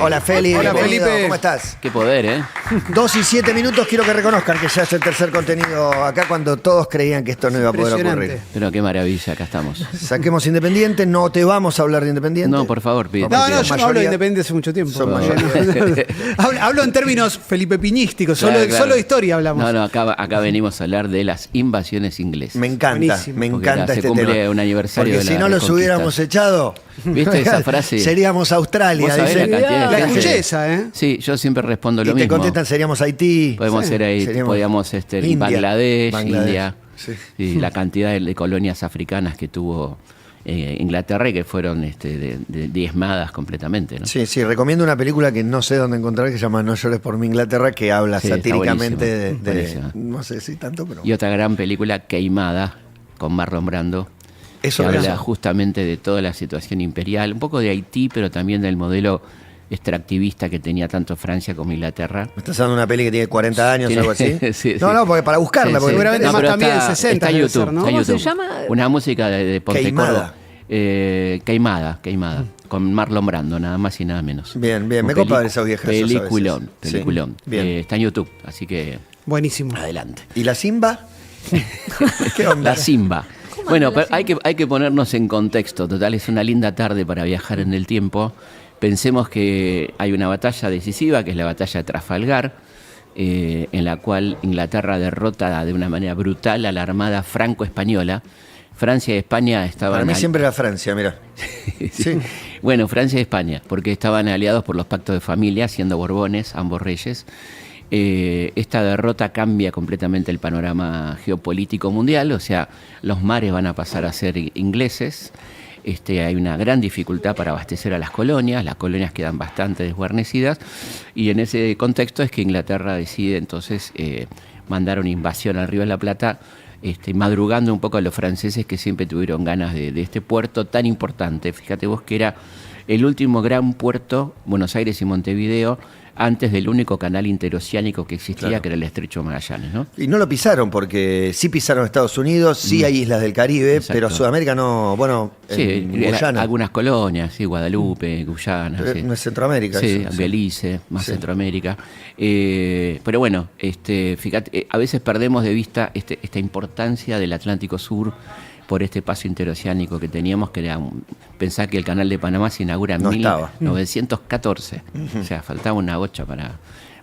Hola Feli, Hola bienvenido. Felipe. ¿Cómo estás? Qué poder, ¿eh? 2 y 7 minutos, quiero que reconozcan que ya es el tercer contenido acá cuando todos creían que esto no iba a poder Impresionante. ocurrir. Pero qué maravilla, acá estamos. Saquemos Independiente, no te vamos a hablar de Independiente. No, por favor, pide. Porque No, yo no mayoría- hablo de Independiente hace mucho tiempo. Son No, mayoría. hablo en términos Felipe Piñísticos, Claro, claro. solo de historia hablamos. No, acá venimos a hablar de las invasiones inglesas. Me encanta, Buenísimo. me Porque encanta se este cumple tema. un aniversario Porque de si la no los reconquista. hubiéramos echado, ¿Viste esa frase? seríamos Australia. ¿Vos sabés dicen. la cantidad de La gente? escuché esa, ¿eh? Sí, yo siempre respondo lo Y te mismo. contestan, seríamos Haití. Podemos Sí, ser ahí, seríamos podíamos India. Bangladesh, Bangladesh, India. sí. Y la cantidad de colonias africanas que tuvo Inglaterra y que fueron diezmadas completamente, ¿no? Sí, sí, recomiendo una película que no sé dónde encontrar que se llama No llores por mi Inglaterra, que habla Sí, está satíricamente buenísima, buenísima. no sé si tanto, pero Y otra gran película, Queimada, con Marlon Brando, eso que me habla hace. justamente de toda la situación imperial, un poco de Haití, pero también del modelo extractivista que tenía tanto Francia como Inglaterra. ¿Me estás dando una peli que tiene 40 años o algo así? Sí, no, sí. no, porque para buscarla. Sí, porque sí. seguramente más pero también, 60 está en debe YouTube, ser, ¿no? está en ¿Cómo se YouTube. llama? Una música de Queimada. Queimada, con Marlon Brando, nada más y nada menos. Bien, bien, Un me copa ver esas viejas. Peliculón, Sí, peliculón. bien. Está en YouTube, así que Buenísimo. adelante. ¿Y la Simba? ¿Qué onda? La Simba. ¿Cómo Bueno, anda la pero hay que ponernos en contexto. Total, es una linda tarde para viajar en el tiempo. Pensemos que hay una batalla decisiva, que es la batalla de Trafalgar, en la cual Inglaterra derrota de una manera brutal a la armada franco-española. Francia y España estaban... Para mí siempre era Francia, mira. Sí. Sí. Bueno, Francia y España, porque estaban aliados por los pactos de familia, siendo Borbones, ambos reyes. Esta derrota cambia completamente el panorama geopolítico mundial, o sea, los mares van a pasar a ser ingleses. Hay una gran dificultad para abastecer a las colonias quedan bastante desguarnecidas, y en ese contexto es que Inglaterra decide entonces mandar una invasión al Río de la Plata, madrugando un poco a los franceses, que siempre tuvieron ganas de este puerto tan importante. Fíjate vos que era el último gran puerto, Buenos Aires y Montevideo, antes del único canal interoceánico que existía, Claro. que era el Estrecho de Magallanes, ¿no? Y no lo pisaron porque sí pisaron Estados Unidos, sí hay islas del Caribe, Exacto. pero Sudamérica no, bueno, Sí, en era Guyana. algunas colonias, sí, Guadalupe, Guyana. Pero sí. no es Centroamérica. Sí, eso, Belice, más Sí. Centroamérica. Pero bueno, fíjate, a veces perdemos de vista esta importancia del Atlántico Sur por este paso interoceánico que teníamos, que era pensar que el canal de Panamá se inaugura en No estaba. 1914. O sea, faltaba una bocha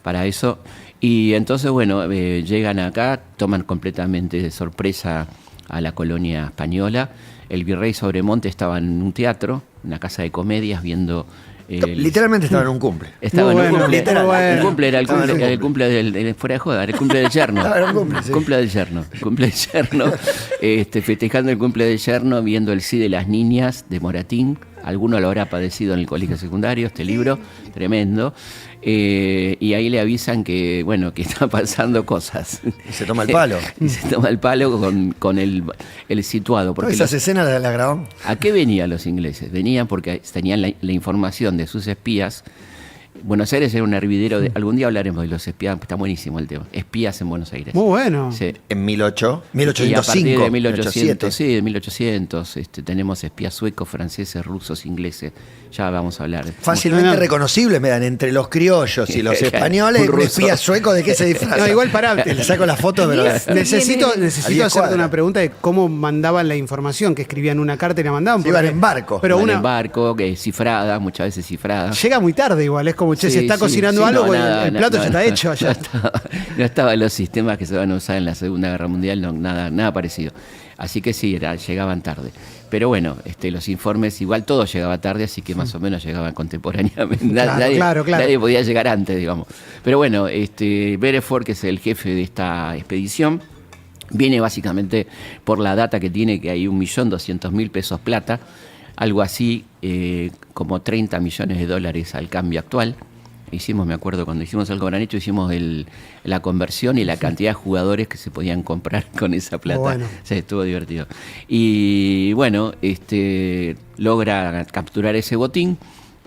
para eso. Y entonces, bueno, llegan acá, toman completamente de sorpresa a la colonia española. El virrey Sobremonte estaba en un teatro, una casa de comedias, viendo... Literalmente estaba en un cumple. Estaba Muy en un bueno, cumple. literal. muy bueno. El cumple era Estaba en un el cumple del fuera de joda, era el cumple del yerno. Estaba en un cumple, sí. Cumple del yerno. Cumple del yerno. Festejando el cumple del yerno, viendo el sí de las niñas de Moratín. Alguno lo habrá padecido en el colegio secundario, este libro, tremendo. Y ahí le avisan que, bueno, que está pasando cosas. Y se toma el palo. Y se toma el palo con el situado. Porque Esas escenas las grabamos. ¿A qué venían los ingleses? Venían porque tenían la información de sus espías. Buenos Aires era un hervidero de... Algún día hablaremos de los espías, está buenísimo el tema. Espías en Buenos Aires. Muy bueno. Sí. En Y a partir 1805, de 1800, 1807. sí, de 1800, tenemos espías suecos, franceses, rusos, ingleses. Ya vamos a hablar. Fácilmente Bueno. reconocibles me dan entre los criollos y los españoles. Un Un ruso. espía sueco, ¿de qué se disfraza? No, igual pará. Le saco la foto, pero... Necesito A 10 hacerte cuadras. una pregunta de cómo mandaban la información, que escribían una carta y la mandaban. Se iban porque- en barco. Pero Iban una en barco, cifrada, muchas veces cifrada. llega muy tarde igual, es como, che, se Sí, está sí, cocinando sí, algo, no, pues, nada, el plato no, ya está no, hecho. Ya. No estaban los sistemas que se van a usar en la Segunda Guerra Mundial, no, nada parecido. Así que sí, llegaban tarde. Pero bueno, los informes, igual todo llegaba tarde, así que más o menos llegaban contemporáneamente. Claro, claro. Nadie podía llegar antes, digamos. Pero bueno, Beresford, que es el jefe de esta expedición, viene básicamente por la data que tiene, que hay 1.200.000 pesos plata, algo así como 30 millones de dólares al cambio actual. Me acuerdo, cuando hicimos el Cobranecho, hicimos la conversión y la cantidad de jugadores que se podían comprar con esa plata. Bueno. O sea, estuvo divertido. Y bueno, logra capturar ese botín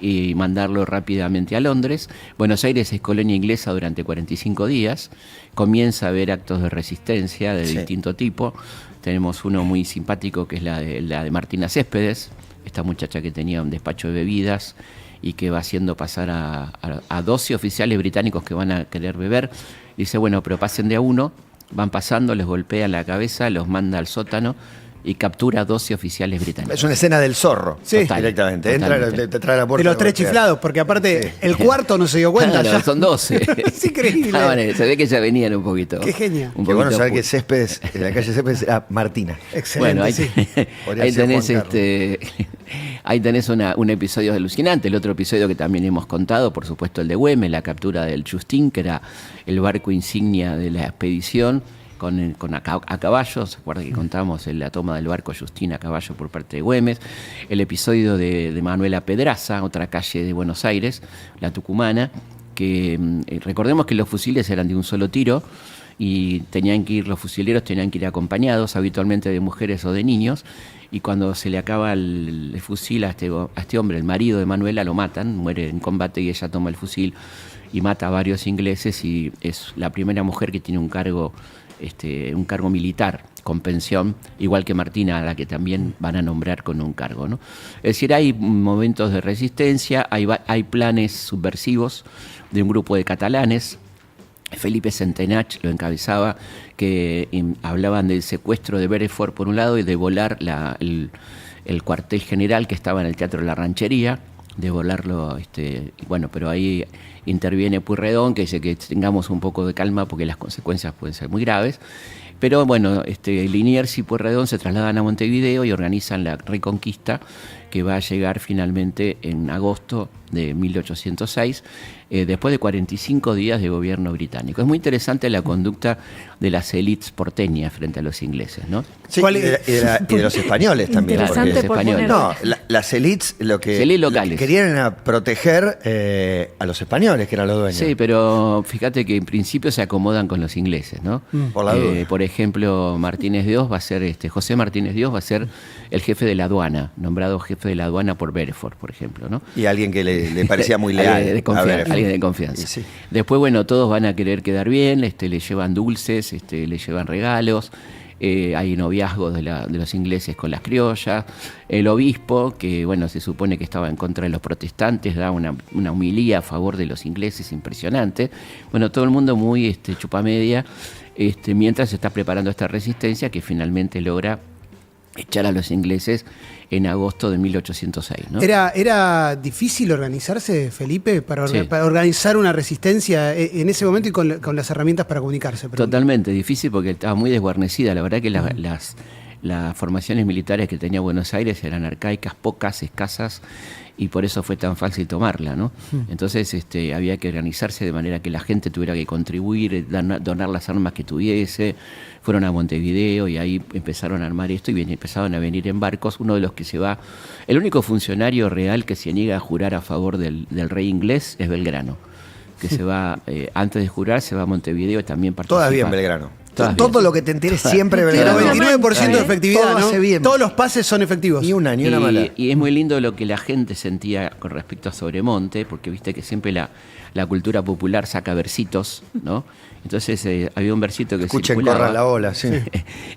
y mandarlo rápidamente a Londres. Buenos Aires es colonia inglesa durante 45 días. Comienza a haber actos de resistencia de Sí. distinto tipo. Tenemos uno muy simpático, que es la de Martina Céspedes, esta muchacha que tenía un despacho de bebidas y que va haciendo pasar a 12 oficiales británicos que van a querer beber. Dice, bueno, pero pasen de a uno, van pasando, les golpea la cabeza, los manda al sótano y captura a 12 oficiales británicos. Es una escena del Zorro, Sí. directamente. Entra, te trae a la puerta. De los tres golpea. chiflados, porque aparte Sí. el cuarto no se dio cuenta. Claro, ya. son 12. Es increíble. Se ve que ya venían un poquito. Qué genio. Un Qué bueno poquito saber que pu- Céspedes, en la calle Céspedes era Martina. Excelente, Bueno, ahí, sí. Podría ahí ser tenés, Juan Carlos. ahí tenés un episodio alucinante. El otro episodio que también hemos contado, por supuesto, el de Güemes, la captura del Justín, que era el barco insignia de la expedición, a caballo. ¿Se acuerda que contamos la toma del barco Justín a caballo por parte de Güemes? El episodio de Manuela Pedraza, otra calle de Buenos Aires, la Tucumana, que recordemos que los fusiles eran de un solo tiro y los fusileros tenían que ir acompañados, habitualmente de mujeres o de niños, y cuando se le acaba el fusil a este hombre, el marido de Manuela, lo matan, muere en combate y ella toma el fusil y mata a varios ingleses, y es la primera mujer que tiene un cargo militar con pensión, igual que Martina, a la que también van a nombrar con un cargo, ¿no? Es decir, hay momentos de resistencia, hay planes subversivos de un grupo de catalanes. Felipe Centenach lo encabezaba, que hablaban del secuestro de Berefort por un lado y de volar el cuartel general que estaba en el Teatro de la Ranchería, de volarlo, bueno, pero ahí interviene Pueyrredón, que dice que tengamos un poco de calma porque las consecuencias pueden ser muy graves. Pero bueno, Liniers y Pueyrredón se trasladan a Montevideo y organizan la Reconquista, que va a llegar finalmente en agosto de 1806, después de 45 días de gobierno británico. Es muy interesante la conducta de las élites porteñas frente a los ingleses, ¿no? Sí, ¿Cuál y es? de los españoles también. Interesante porque- por poner- No, las élites Élites locales. querían era proteger a los españoles, que eran los dueños. Sí, pero fíjate que en principio se acomodan con los ingleses, ¿no? Por la duda. Por ejemplo, Martínez Dios va a ser, José Martínez Dios va a ser el jefe de la aduana, nombrado jefe de la aduana por Berefort, por ejemplo, ¿no? Y alguien que le parecía muy leal. Alguien de confianza. A ver, Alguien de confianza. Y sí. Después, bueno, todos van a querer quedar bien, le llevan dulces, le llevan regalos. Hay noviazgos de los ingleses con las criollas. El obispo, que bueno, se supone que estaba en contra de los protestantes, da una homilía a favor de los ingleses impresionante. Bueno, todo el mundo muy chupamedia, mientras se está preparando esta resistencia que finalmente logra echar a los ingleses en agosto de 1806, ¿no? ¿Era difícil organizarse, Felipe, para Sí. organizar una resistencia en ese momento y con las herramientas para comunicarse? Perdón. Totalmente difícil porque estaba muy desguarnecida. La verdad que las formaciones militares que tenía Buenos Aires eran arcaicas, pocas, escasas, y por eso fue tan fácil tomarla, ¿no? Entonces había que organizarse de manera que la gente tuviera que contribuir, donar las armas que tuviese. Fueron a Montevideo y ahí empezaron a armar esto y empezaron a venir en barcos. Uno de los que se va, el único funcionario real que se niega a jurar a favor del rey inglés es Belgrano, que se va, antes de jurar, se va a Montevideo y también participa. Todas bien, Belgrano. Todas Todo bien. lo que te enteres siempre, Tiene Belgrano. Todas 99% de ¿eh? efectividad, Todo ¿no? hace bien. Todos los pases son efectivos. Ni una mala. Y es muy lindo lo que la gente sentía con respecto a Sobremonte, porque viste que siempre la cultura popular saca versitos, ¿no? Entonces había un versito que Escuchen, circulaba. corran la ola, sí.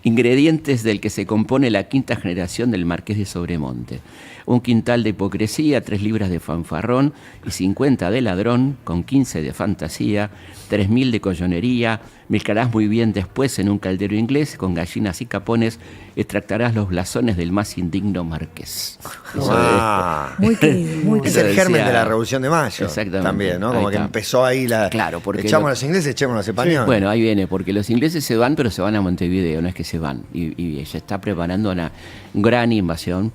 Ingredientes del que se compone la quinta generación del Marqués de Sobremonte. Un quintal de hipocresía, 3 libras de fanfarrón y 50 de ladrón, con 15 de fantasía, 3.000 de collonería. Milcarás muy bien después en un caldero inglés, con gallinas y capones, extractarás los blasones del más indigno marqués. Eso Ah. Muy querido, muy Es Eso el germen decía- de la Revolución de Mayo. Exactamente. También, ¿no? Ahí Como que está. empezó ahí la. Claro, porque echamos lo- a los ingleses, echamos a los españoles. Bueno, ahí viene, porque los ingleses se van, pero se van a Montevideo, no es que se van. Y ella está preparando una gran invasión,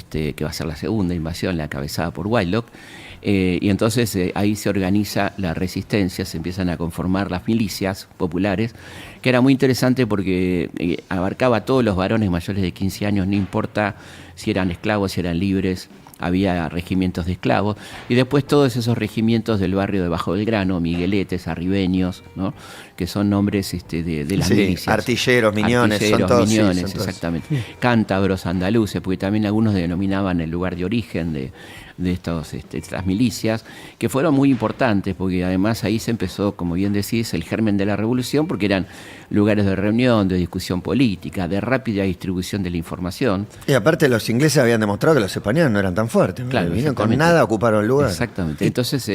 que va a ser la segunda invasión, la encabezada por Whitelock. Y entonces ahí se organiza la resistencia, se empiezan a conformar las milicias populares, que era muy interesante porque abarcaba a todos los varones mayores de 15 años, no importa si eran esclavos, si eran libres. Había regimientos de esclavos, y después todos esos regimientos del barrio de Bajo Belgrano, Migueletes, Arribeños, ¿no? Que son nombres de las Sí, milicias. artilleros, miñones, son Artilleros, todos, sí, miñones, son todos. exactamente. Cántabros, andaluces, porque también algunos denominaban el lugar de origen estas milicias, que fueron muy importantes, porque además ahí se empezó, como bien decís, el germen de la revolución, porque eran lugares de reunión, de discusión política, de rápida distribución de la información. Y aparte los ingleses habían demostrado que los españoles no eran tan fuertes, ¿no? Claro, Vinieron con nada, ocuparon el lugar. Exactamente. Entonces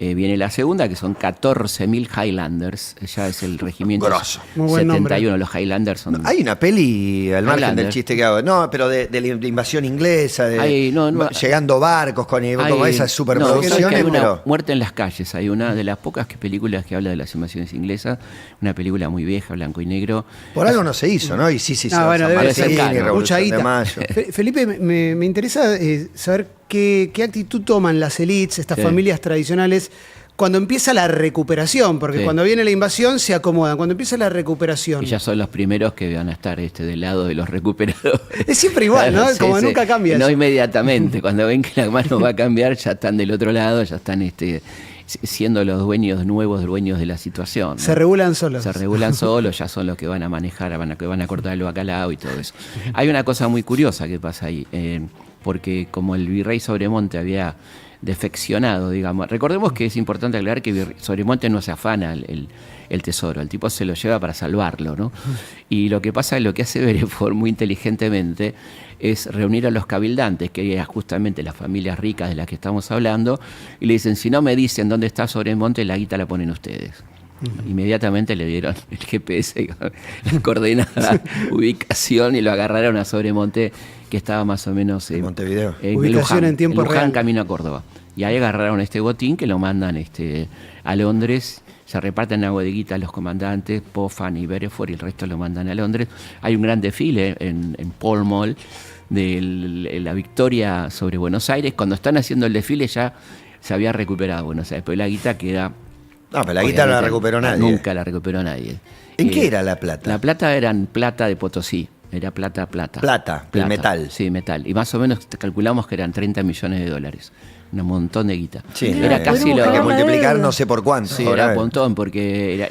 viene la segunda, que son 14.000 Highlanders, ya es el regimiento Grosso. Muy buen 71, los Highlanders son... Hay una peli, al margen Highlander. del chiste que hago, no, pero de la invasión inglesa, llegando barcos, con como esas superproducciones, hay una pero... Muerte en las calles, hay una de las pocas películas que habla de las invasiones inglesas, una película muy vieja, blanco y negro. Por algo no se hizo, ¿no? Y sí, bueno, debe ser caro. mucha Revolución de guita. Mayo. Felipe, me interesa saber qué actitud toman las élites, estas Sí. familias tradicionales, cuando empieza la recuperación, porque Sí. cuando viene la invasión se acomodan, cuando empieza la recuperación. Y ya son los primeros que van a estar del lado de los recuperados. Es siempre igual, ¿no? Sí, Como sí. nunca cambia No eso. inmediatamente, cuando ven que la mano va a cambiar, ya están del otro lado, ya están siendo los nuevos dueños de la situación, ¿no? Se regulan solos. Se regulan solos, ya son los que van a manejar, que van a cortar el bacalao y todo eso. Hay una cosa muy curiosa que pasa ahí, porque como el virrey Sobremonte había defeccionado, digamos, recordemos que es importante aclarar que Sobremonte no se afana el tesoro, el tipo se lo lleva para salvarlo, ¿no? Y lo que pasa, lo que hace Bereford muy inteligentemente es reunir a los cabildantes, que eran justamente las familias ricas de las que estamos hablando, y le dicen, si no me dicen dónde está Sobremonte, la guita la ponen ustedes. Inmediatamente le dieron el GPS, la coordenada, ubicación, y lo agarraron a Sobremonte, que estaba más o menos en Montevideo. Ubicación en tiempo Luján, real. camino a Córdoba. Y ahí agarraron este botín que lo mandan a Londres. Se reparten a bodeguita los comandantes, Popham y Bereford, y el resto lo mandan a Londres. Hay un gran desfile en Pall Mall de la victoria sobre Buenos Aires. Cuando están haciendo el desfile ya se había recuperado Buenos Aires, pero la guita queda... No, pero la guita no la obviamente, recuperó nadie. Nunca la recuperó nadie. ¿En qué era la plata? La plata eran plata de Potosí. Era plata. Plata, el metal. Sí, metal. Y más o menos calculamos que eran 30 millones de dólares. Un montón de guita. Sí, Era casi hay lo... que multiplicar no sé por cuánto. Sí, ahora. era un montón, porque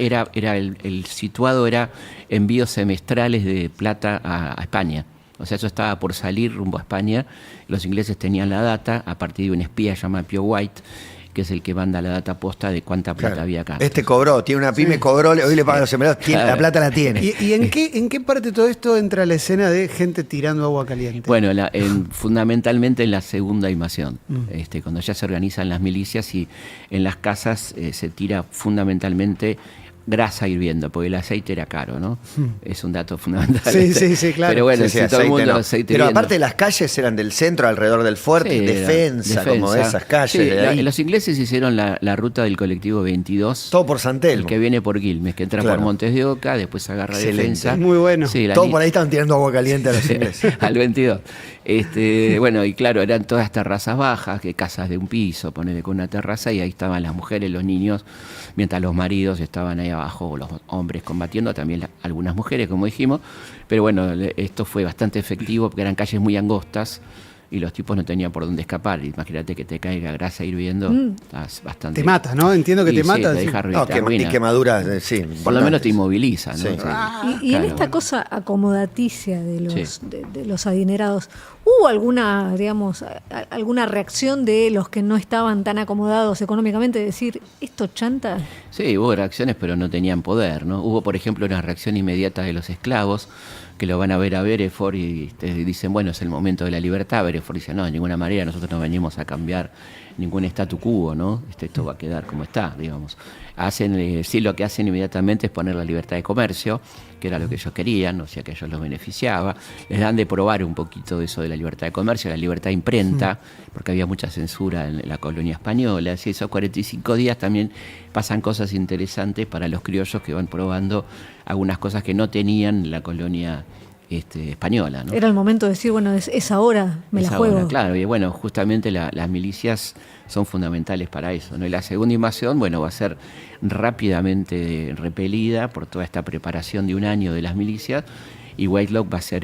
el situado era envíos semestrales de plata a España. O sea, eso estaba por salir rumbo a España. Los ingleses tenían la data a partir de un espía llamado Pio White, que es el que manda la data posta de cuánta plata Claro. había acá. Este cobró, tiene una pyme, cobró, hoy le pagan los empleados, Claro. la plata la tiene. ¿Y en qué parte de todo esto entra la escena de gente tirando agua caliente? Bueno, fundamentalmente en la segunda invasión, cuando ya se organizan las milicias y en las casas se tira fundamentalmente grasa hirviendo, porque el aceite era caro, ¿no? Es un dato fundamental. Sí, claro. Pero bueno, Sí, si todo el mundo no. aceite Pero hirviendo. aparte las calles eran del centro, alrededor del fuerte, Sí, era defensa, como de esas calles. Sí, de ahí. los ingleses hicieron la ruta del colectivo 22. Todo por San Telmo. El que viene por Quilmes, que entra Claro. por Montes de Oca, después agarra Excelente. defensa. Muy bueno. Sí, Todo por ahí estaban tirando agua caliente a los ingleses. al 22. Bueno, y claro, eran todas terrazas bajas, que casas de un piso, ponele con una terraza, y ahí estaban las mujeres, los niños, mientras los maridos estaban ahí abajo, o los hombres combatiendo, también algunas mujeres, como dijimos. Pero bueno, esto fue bastante efectivo, porque eran calles muy angostas, y los tipos no tenían por dónde escapar. Imagínate que te caiga grasa hirviendo, estás bastante... Te mata, ¿no? Entiendo que Y te sí, mata. te sí. deja No, te arruina. y quemaduras, sí. Por lo menos te importantes. inmoviliza, ¿no? Sí. Sí. Y en Claro. esta cosa acomodaticia de los, Sí. de los adinerados, ¿hubo alguna, digamos, alguna reacción de los que no estaban tan acomodados económicamente? Decir, ¿esto chanta? Sí, hubo reacciones, pero no tenían poder, ¿no? Hubo, por ejemplo, una reacción inmediata de los esclavos, que lo van a ver a Bereford y dicen, bueno, es el momento de la libertad. Bereford dice, no, de ninguna manera, nosotros no venimos a cambiar ningún statu quo, ¿no? Esto va a quedar como está, digamos. Sí, lo que hacen inmediatamente es poner la libertad de comercio, que era lo que ellos querían, o sea, que a ellos los beneficiaba. Les dan de probar un poquito de eso de la libertad de comercio, la libertad de imprenta, porque había mucha censura en la colonia española. Así, esos 45 días también pasan cosas interesantes para los criollos que van probando algunas cosas que no tenían la colonia española, ¿no? Era el momento de decir, bueno, es ahora, me la Es juego. ahora, claro, y bueno, justamente las milicias son fundamentales para eso, ¿no? Y la segunda invasión, bueno, va a ser rápidamente repelida por toda esta preparación de un año de las milicias, y Whitelock va a ser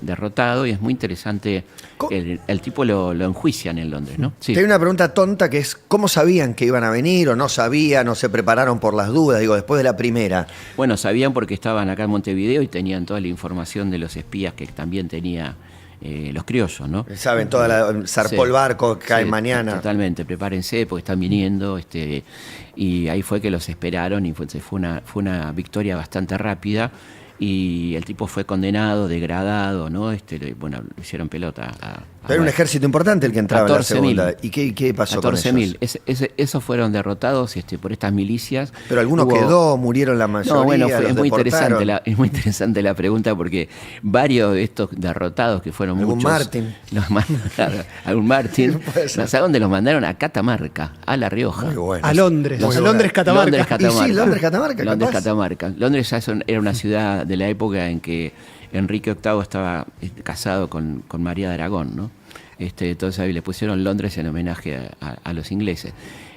derrotado, y es muy interesante, el tipo lo enjuician en Londres, ¿no? Sí. Hay una pregunta tonta que es, ¿cómo sabían que iban a venir o no sabían o se prepararon por las dudas? Digo, después de la primera. Bueno, sabían porque estaban acá en Montevideo y tenían toda la información de los espías que también tenía los criollos, ¿no? Saben, zarpó el barco, cae mañana. Totalmente, prepárense porque están viniendo, y ahí fue que los esperaron y fue una victoria bastante rápida. Y el tipo fue condenado, degradado, ¿no? Bueno, le hicieron pelota. Pero era un ejército importante el que entraba en la segunda. ¿Y qué pasó con ellos? 14.000. Esos fueron derrotados por estas milicias. Pero algunos murieron la mayoría. No, bueno, es muy interesante la pregunta porque varios de estos derrotados, que fueron ¿algún muchos... Martín? Algún Martín. ¿Sabes dónde los mandaron? A Catamarca, a La Rioja. Muy bueno. A Londres. A Londres, Catamarca. Y sí, Londres, Catamarca. Londres, Catamarca. Londres ya era una ciudad de la época en que Enrique VIII estaba casado con María de Aragón, ¿no? Entonces ahí le pusieron Londres en homenaje a los ingleses.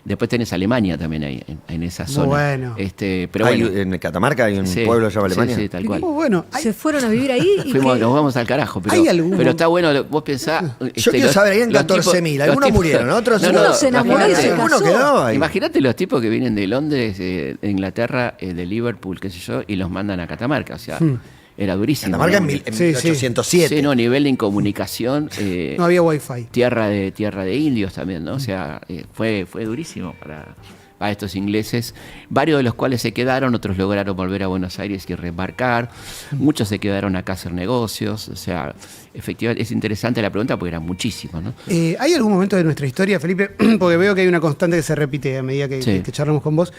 Después tenés Alemania también ahí, en esa zona. Bueno. Pero en Catamarca hay un pueblo llamado Alemania. Sí, tal cual. Bueno, se fueron a vivir ahí. Nos vamos al carajo. Pero está bueno, vos pensás... Yo quiero saber, ahí en 14.000. Algunos murieron, otros se enamoró y se casó. Quedó ahí. Imagínate los tipos que vienen de Londres, de Inglaterra, de Liverpool, qué sé yo, y los mandan a Catamarca. O sea... Era durísimo. Catamarca en 1807. Sí, no, nivel de incomunicación. No había wifi. Tierra de indios también, ¿no? O sea, fue durísimo para estos ingleses, varios de los cuales se quedaron, otros lograron volver a Buenos Aires y reembarcar, muchos se quedaron acá a hacer negocios, o sea, efectivamente es interesante la pregunta porque eran muchísimos, ¿no? ¿Hay algún momento de nuestra historia, Felipe? Porque veo que hay una constante que se repite a medida que charlamos con vos.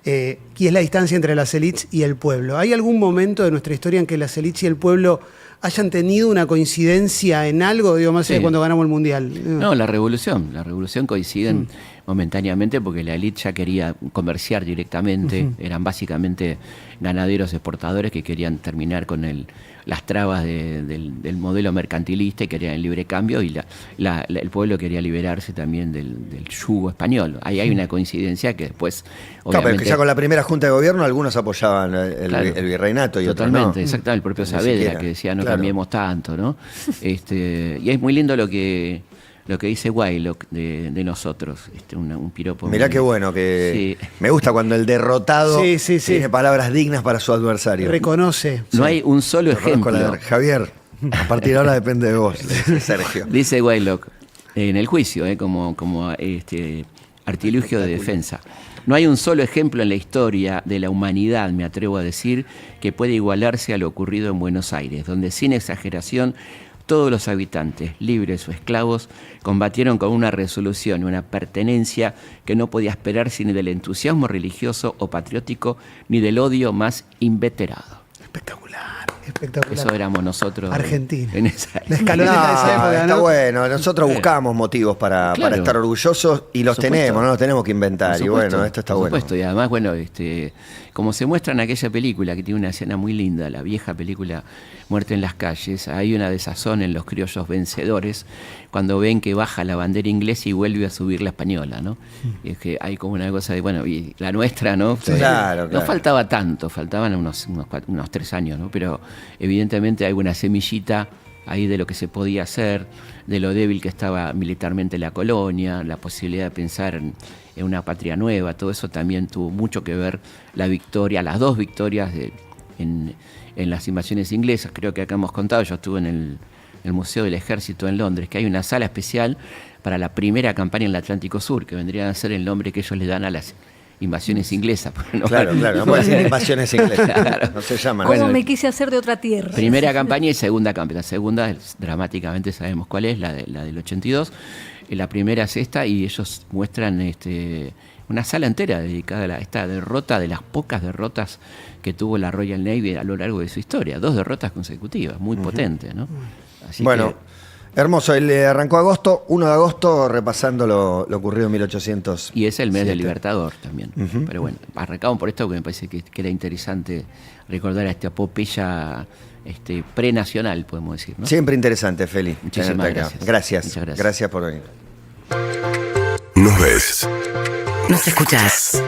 Y es la distancia entre las élites y el pueblo. ¿Hay algún momento de nuestra historia en que las élites y el pueblo hayan tenido una coincidencia en algo, digo, más allá de cuando ganamos el Mundial? No, la revolución coinciden momentáneamente porque la élite ya quería comerciar directamente, eran básicamente ganaderos exportadores que querían terminar con las trabas del modelo mercantilista y querían el libre cambio, y el pueblo quería liberarse también del yugo español. Ahí hay una coincidencia que después, obviamente... Claro, pero que ya con la primera junta de gobierno algunos apoyaban el virreinato y otros no. Totalmente, exactamente, el propio Saavedra que decía no cambiemos tanto, ¿no? Y es muy lindo lo que dice Wylock de nosotros, un piropo. Mirá qué bueno, que me gusta cuando el derrotado tiene palabras dignas para su adversario. Reconoce. No hay un solo ejemplo. Javier, a partir de ahora depende de vos, Sergio. Dice Wylock en el juicio, como artilugio de defensa. No hay un solo ejemplo en la historia de la humanidad, me atrevo a decir, que pueda igualarse a lo ocurrido en Buenos Aires, donde sin exageración todos los habitantes, libres o esclavos, combatieron con una resolución y una pertenencia que no podía esperarse ni del entusiasmo religioso o patriótico, ni del odio más inveterado. Espectacular. Eso éramos nosotros. Argentina. En esa la escaloneta de esa época, está bueno. Nosotros buscamos motivos para estar orgullosos y los tenemos, no los tenemos que inventar. Y bueno, esto está bueno. Por supuesto, y además, como se muestra en aquella película, que tiene una escena muy linda, la vieja película Muerte en las calles, hay una desazón en los criollos vencedores cuando ven que baja la bandera inglesa y vuelve a subir la española, ¿no? Y es que hay como una cosa de, y la nuestra, ¿no? Claro. No faltaba tanto, faltaban unos 3 años, ¿no? Pero evidentemente hay una semillita ahí de lo que se podía hacer, de lo débil que estaba militarmente la colonia, la posibilidad de pensar en una patria nueva, todo eso también tuvo mucho que ver las 2 victorias en las invasiones inglesas. Creo que acá hemos contado, yo estuve en el Museo del Ejército en Londres, que hay una sala especial para la primera campaña en el Atlántico Sur, que vendrían a ser el nombre que ellos le dan a las invasiones inglesas. Claro, no puede ser invasiones inglesas, claro. No se llaman. Como me quise hacer de otra tierra. Primera campaña y segunda campaña. La segunda, dramáticamente sabemos cuál es, la del 82. La primera es esta, y ellos muestran una sala entera dedicada a esta derrota, de las pocas derrotas que tuvo la Royal Navy a lo largo de su historia. 2 derrotas consecutivas, muy potentes, ¿no? Así hermoso. Él arrancó agosto, 1 de agosto, repasando lo ocurrido en 1800. Y es el mes del Libertador también. Pero bueno, arrancamos por esto porque me parece que era interesante recordar a esta epopeya prenacional, podemos decir, ¿no? Siempre interesante, Feli. Muchísimas gracias. Gracias. Gracias por venir. Nos ves. Nos escuchás.